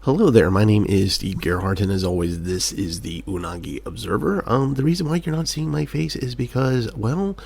Hello there, my name is Steve Gerhardt, and as always, this is the Unagi Observer. The reason why you're not seeing my face is because, well,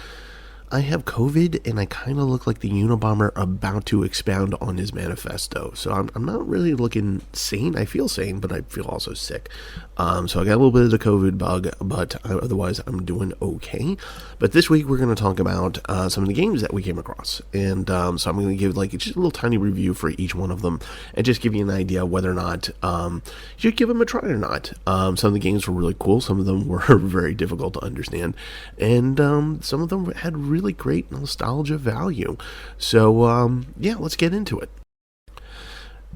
I have COVID, and I kind of look like the Unabomber about to expound on his manifesto. So I'm not really looking sane. I feel sane, but I feel also sick. So I got a little bit of the COVID bug, but otherwise I'm doing okay. But this week we're going to talk about some of the games that we came across. And so I'm going to give just a little tiny review for each one of them and just give you an idea whether or not you should give them a try or not. Some of the games were really cool. Some of them were very difficult to understand. And some of them had really great nostalgia value. So, yeah, let's get into it.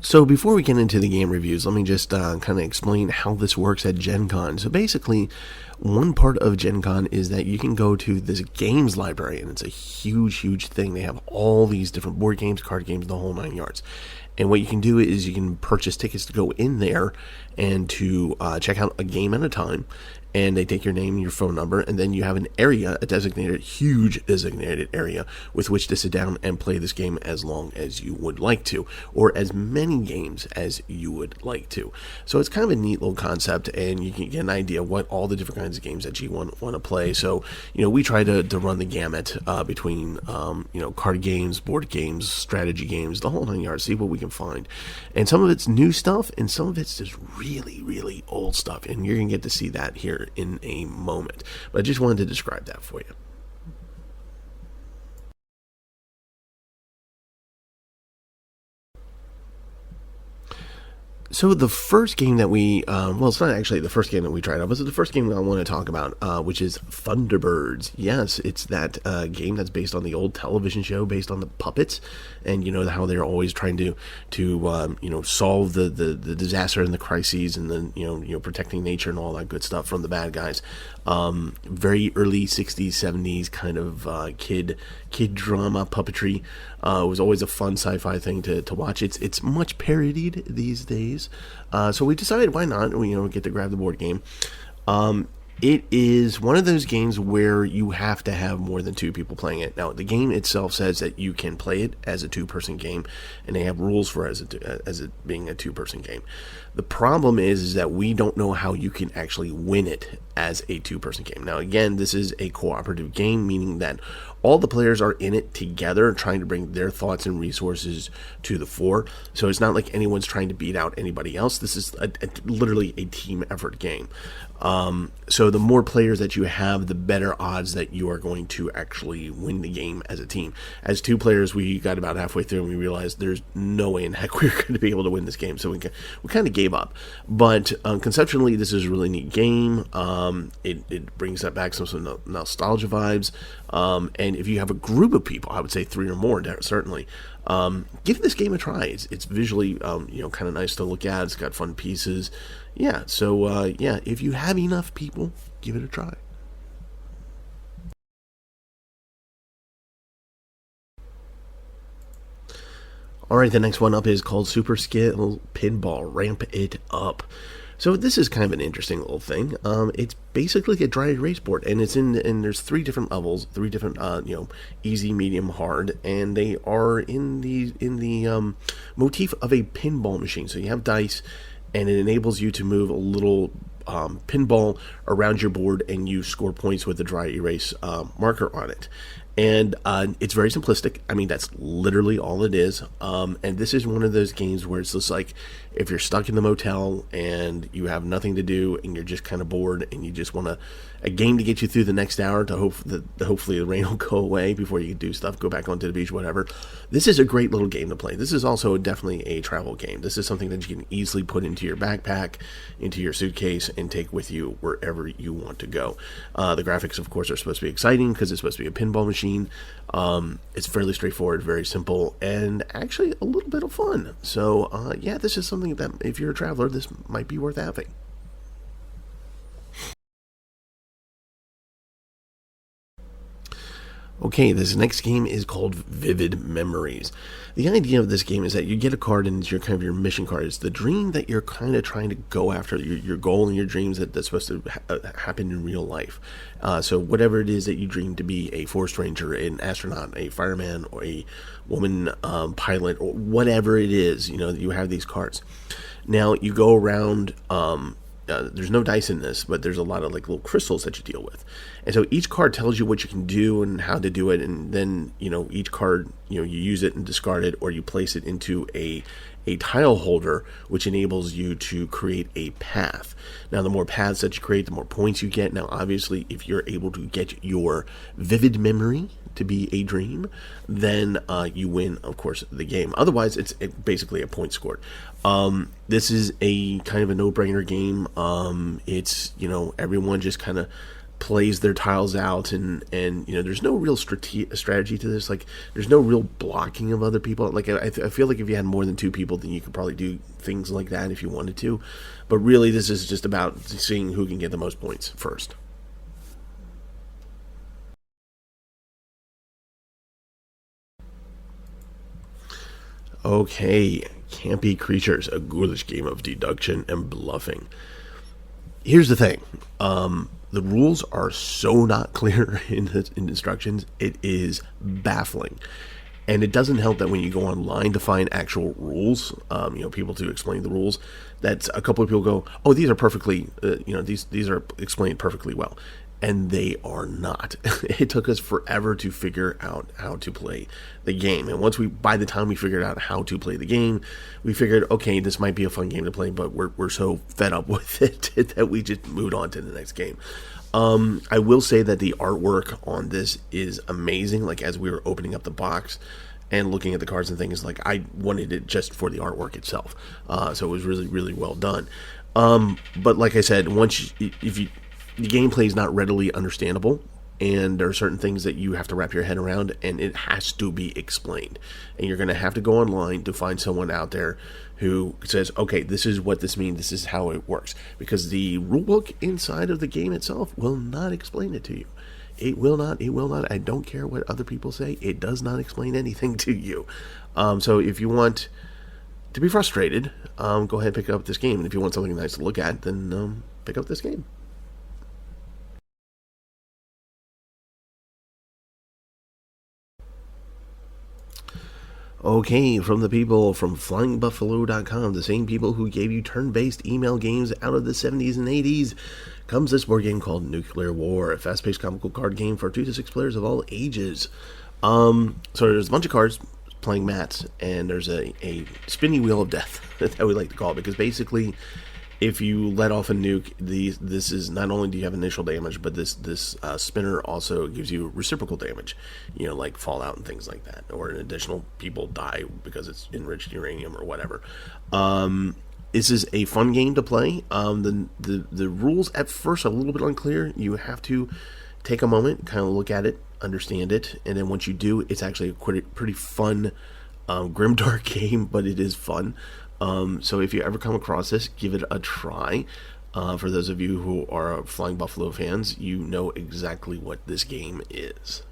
So before we get into the game reviews, let me just kind of explain how this works at Gen Con. So basically, one part of Gen Con is that you can go to this games library, and it's a huge thing. They have all these different board games, card games, the whole 9 yards. And what you can do is you can purchase tickets to go in there and to check out a game at a time. And they take your name and your phone number, and then you have an area, huge designated area, with which to sit down and play this game as long as you would like to, or as many games as you would like to. So it's kind of a neat little concept, and you can get an idea what all the different kinds of games that you want to play. So, we try to run the gamut between, card games, board games, strategy games, the whole 9 yards, see what we can find. And some of it's new stuff, and some of it's just really old stuff, and you're going to get to see that here in a moment. But I just wanted to describe that for you. So the first game that it's not actually the first game that we tried out, but it's the first game that I want to talk about, which is Thunderbirds. Yes, it's that game that's based on the old television show, based on the puppets, and how they're always trying to solve the disaster and the crises, and then protecting nature and all that good stuff from the bad guys. Very early 60s, 70s kind of kid drama puppetry. It was always a fun sci-fi thing to watch. It's much parodied these days. So we decided, why not? We get to grab the board game. It is one of those games where you have to have more than two people playing it. Now, the game itself says that you can play it as a two-person game, and they have rules for as it being a two-person game. The problem is that we don't know how you can actually win it as a two-person game. Now, again, this is a cooperative game, meaning that all the players are in it together, trying to bring their thoughts and resources to the fore. So it's not like anyone's trying to beat out anybody else. This is literally a team effort game. So the more players that you have, the better odds that you are going to actually win the game as a team. As two players, we got about halfway through and we realized there's no way in heck we're going to be able to win this game. So we kind of gave up. But conceptually, this is a really neat game. It brings that back some nostalgia vibes. And if you have a group of people, I would say 3 or more, certainly, give this game a try. It's visually, kind of nice to look at. It's got fun pieces. Yeah, so, if you have enough people, give it a try. Alright, the next one up is called Super Skill Pinball Ramp It Up. So this is kind of an interesting little thing. It's basically a dry erase board, and there's 3 different levels, 3 different easy, medium, hard, and they are in the motif of a pinball machine. So you have dice, and it enables you to move a little pinball around your board, and you score points with the dry erase marker on it. And it's very simplistic. I mean, that's literally all it is. And this is one of those games where it's just like, if you're stuck in the motel and you have nothing to do and you're just kind of bored and you just want a game to get you through the next hour to hopefully the rain will go away before you can do stuff, go back onto the beach, whatever. This is a great little game to play. This is also definitely a travel game. This is something that you can easily put into your backpack, into your suitcase, and take with you wherever you want to go. The graphics, of course, are supposed to be exciting because it's supposed to be a pinball machine. It's fairly straightforward, very simple, and actually a little bit of fun. So, this is something that, if you're a traveler, this might be worth having. Okay, this next game is called Vivid Memories. The idea of this game is that you get a card and it's your kind of your mission card. It's the dream that you're kind of trying to go after, your goal and your dreams that's supposed to happen in real life. So whatever it is that you dream to be, a forest ranger, an astronaut, a fireman, or a woman pilot, or whatever it is, you have these cards. Now you go around. There's no dice in this, but there's a lot of like little crystals that you deal with, and so each card tells you what you can do and how to do it, and then each card you use it and discard it, or you place it into a tile holder, which enables you to create a path. Now, the more paths that you create, the more points you get. Now, obviously, if you're able to get your vivid memory to be a dream, then you win, of course, the game. Otherwise, it's basically a point scored. This is a kind of a no-brainer game. It's everyone just kind of plays their tiles out, and there's no real strategy to this. Like, there's no real blocking of other people. Like, I feel like if you had more than two people, then you could probably do things like that if you wanted to. But really, this is just about seeing who can get the most points first. Okay, Campy Creatures, a ghoulish game of deduction and bluffing. Here's the thing. The rules are so not clear in instructions. It is baffling. And it doesn't help that when you go online to find actual rules, people to explain the rules, that a couple of people go, oh, these are perfectly, these are explained perfectly well. And they are not. It took us forever to figure out how to play the game. And by the time we figured out how to play the game, we figured, okay, this might be a fun game to play, but we're so fed up with it that we just moved on to the next game. I will say that the artwork on this is amazing. Like, as we were opening up the box and looking at the cards and things, like, I wanted it just for the artwork itself. So it was really, really well done. But like I said, the gameplay is not readily understandable, and there are certain things that you have to wrap your head around, and it has to be explained. And you're going to have to go online to find someone out there who says, okay, this is what this means, this is how it works. Because the rulebook inside of the game itself will not explain it to you. It will not. I don't care what other people say. It does not explain anything to you. So if you want to be frustrated, go ahead and pick up this game. And if you want something nice to look at, then pick up this game. Okay, from the people from FlyingBuffalo.com, the same people who gave you turn-based email games out of the 70s and 80s, comes this board game called Nuclear War, a fast-paced comical card game for 2 to 6 players of all ages. So there's a bunch of cards playing mats, and there's a spinny wheel of death that we like to call it, because basically, if you let off a nuke, this is not only do you have initial damage, but this spinner also gives you reciprocal damage, like fallout and things like that, or additional people die because it's enriched uranium or whatever. This is a fun game to play. The rules at first are a little bit unclear. You have to take a moment, kind of look at it, understand it, and then once you do, it's actually a pretty fun, grimdark game, but it is fun. So if you ever come across this, give it a try. For those of you who are Flying Buffalo fans, you know exactly what this game is.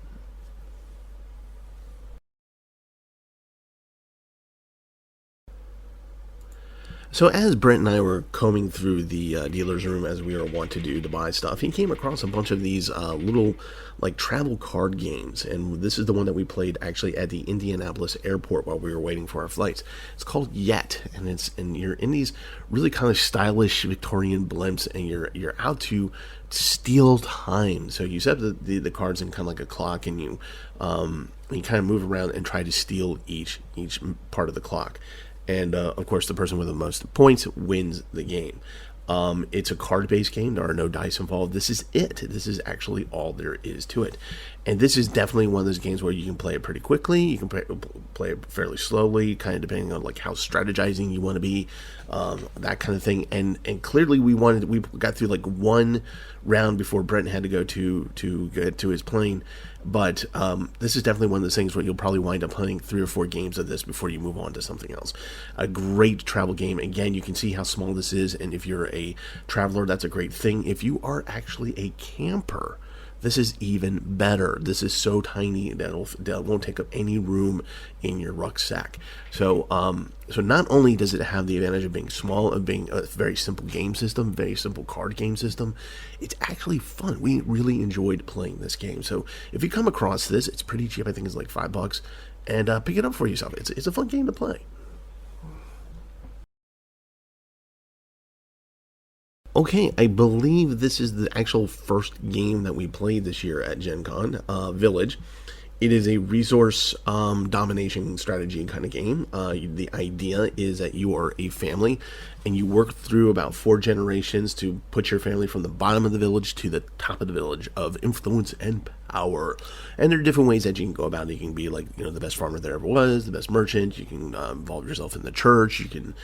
So as Brent and I were combing through the dealer's room, as we are wont to do to buy stuff, he came across a bunch of these little like travel card games, and this is the one that we played actually at the Indianapolis airport while we were waiting for our flights. It's called Yet, and you're in these really kind of stylish Victorian blimps, and you're out to steal time. So you set the cards in kind of like a clock, and you kind of move around and try to steal each part of the clock. And, of course, the person with the most points wins the game. It's a card-based game. There are no dice involved. This is it. This is actually all there is to it. And this is definitely one of those games where you can play it pretty quickly. You can play it fairly slowly, kind of depending on like how strategizing you want to be, that kind of thing. And clearly we got through like one round before Brent had to go to get to his plane. But this is definitely one of those things where you'll probably wind up playing 3 or 4 games of this before you move on to something else. A great travel game. Again, you can see how small this is, and if you're a traveler, that's a great thing. If you are actually a camper, This is even better. This is so tiny that won't take up any room in your rucksack. So not only does it have the advantage of being small, of being a very simple game system, very simple card game system, it's actually fun. We really enjoyed playing this game. So if you come across this, it's pretty cheap. I think it's like $5, and pick it up for yourself. It's a fun game to play. Okay, I believe this is the actual first game that we played this year at Gen Con, Village. It is a resource domination strategy kind of game. The idea is that you are a family and you work through about 4 generations to put your family from the bottom of the village to the top of the village of influence and power. And there are different ways that you can go about it. You can be like, the best farmer there ever was, the best merchant. You can involve yourself in the church. You can,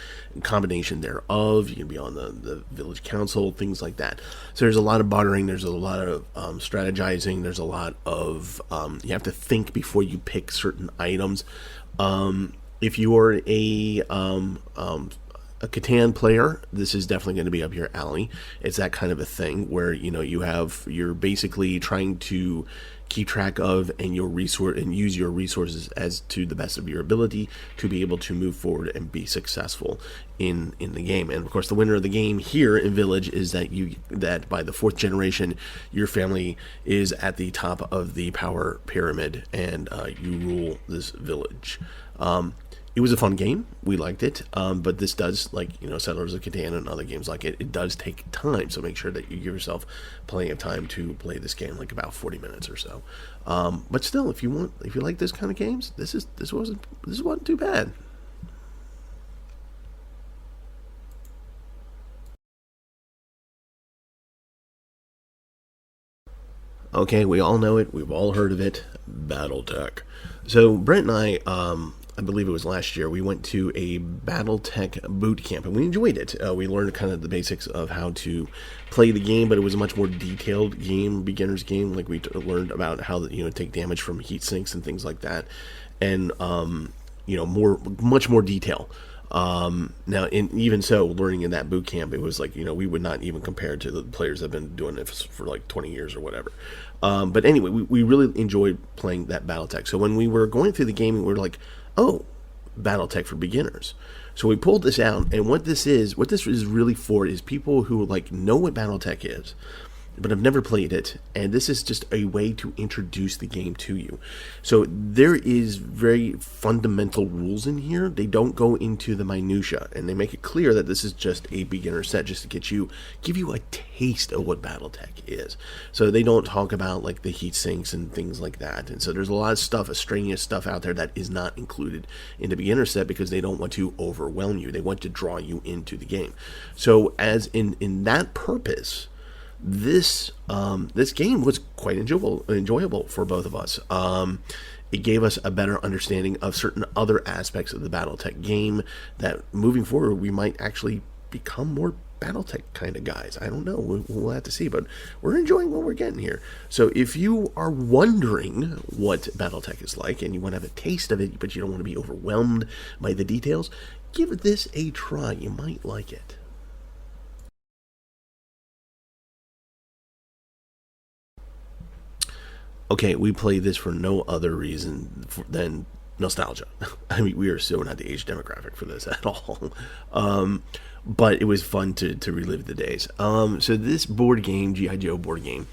combination thereof. You can be on the village council, things like that. So there's a lot of bartering. There's a lot of strategizing. There's a lot of, you have to think before you pick certain items. If you are a Catan player, this is definitely going to be up your alley. It's that kind of a thing where you're basically trying to keep track of and use your resources as to the best of your ability to be able to move forward and be successful in the game. And of course, the winner of the game here in Village is that by the 4th generation, your family is at the top of the power pyramid, and you rule this village. It was a fun game. We liked it. But this does, like, Settlers of Catan and other games like it, it does take time. So make sure that you give yourself plenty of time to play this game, like about 40 minutes or so. But still, if you like this kind of games, this wasn't too bad. Okay, we all know it. We've all heard of it. BattleTech. So Brent and I believe it was last year, we went to a BattleTech boot camp, and we enjoyed it. We learned kind of the basics of how to play the game, but it was a much more detailed game, beginner's game. Like we learned about how take damage from heat sinks and things like that, and much more detail. Now, even so, learning in that boot camp, it was like, we would not even compare to the players that have been doing it for like 20 years or whatever. But anyway, we really enjoyed playing that BattleTech. So when we were going through the game, we were like, oh, BattleTech for beginners. So we pulled this out, and what this is really for is people who know what BattleTech is, but I've never played it, and this is just a way to introduce the game to you. So there is very fundamental rules in here. They don't go into the minutia, and they make it clear that this is just a beginner set, just to give you a taste of what BattleTech is. So they don't talk about the heat sinks and things like that, and so there's a lot of stuff, extraneous stuff out there that is not included in the beginner set because they don't want to overwhelm you. They want to draw you into the game. So as in that purpose, this game was quite enjoyable for both of us. It gave us a better understanding of certain other aspects of the BattleTech game that moving forward we might actually become more BattleTech kind of guys. I don't know. We'll have to see, but we're enjoying what we're getting here. So if you are wondering what BattleTech is like and you want to have a taste of it, but you don't want to be overwhelmed by the details, give this a try. You might like it. Okay, we play this for no other reason than nostalgia. I mean, we are so not the age demographic for this at all. But it was fun to relive the days. So this board game, G.I. Joe board game,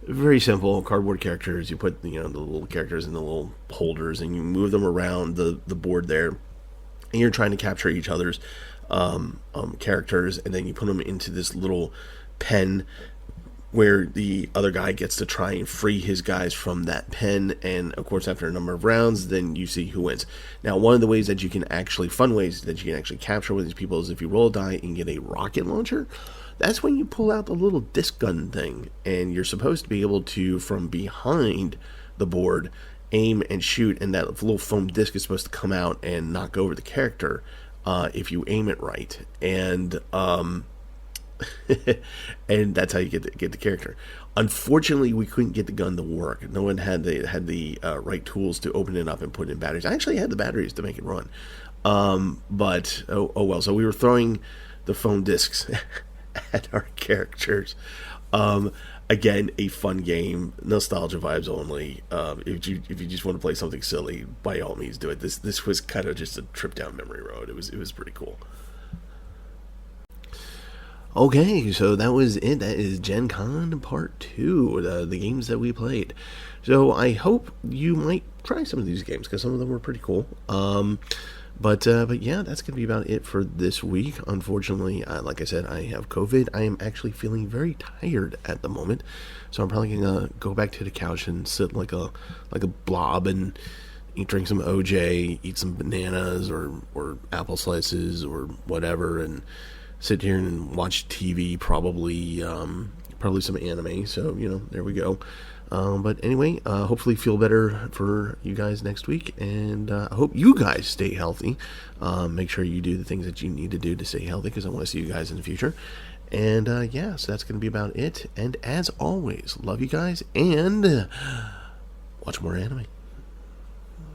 very simple, cardboard characters. You put the little characters in the little holders, and you move them around the board there, and you're trying to capture each other's characters, and then you put them into this little pen where the other guy gets to try and free his guys from that pen, and of course after a number of rounds then you see who wins. Now, one of the ways that you can actually capture with these people is if you roll a die and get a rocket launcher. That's when you pull out the little disc gun thing, and you're supposed to be able to, from behind the board, aim and shoot, and that little foam disc is supposed to come out and knock over the character if you aim it right. And and that's how you get the character. Unfortunately, we couldn't get the gun to work. No one had the right tools to open it up and put in batteries. I actually had the batteries to make it run, but oh well. So we were throwing the foam discs at our characters. Again, a fun game, nostalgia vibes only. If you just want to play something silly, by all means do it. This was kind of just a trip down memory road. It was pretty cool. Okay, so that was it. That is Gen Con Part 2, the games that we played. So I hope you might try some of these games, because some of them were pretty cool. But yeah, that's going to be about it for this week. Unfortunately, like I said, I have COVID. I am actually feeling very tired at the moment. So I'm probably going to go back to the couch and sit like a blob and drink some OJ, eat some bananas or apple slices or whatever, and sit here and watch TV, probably some anime. So, there we go. But anyway, hopefully feel better for you guys next week, and I hope you guys stay healthy. Make sure you do the things that you need to do to stay healthy, because I want to see you guys in the future. And yeah, so that's going to be about it. And as always, love you guys, and watch more anime.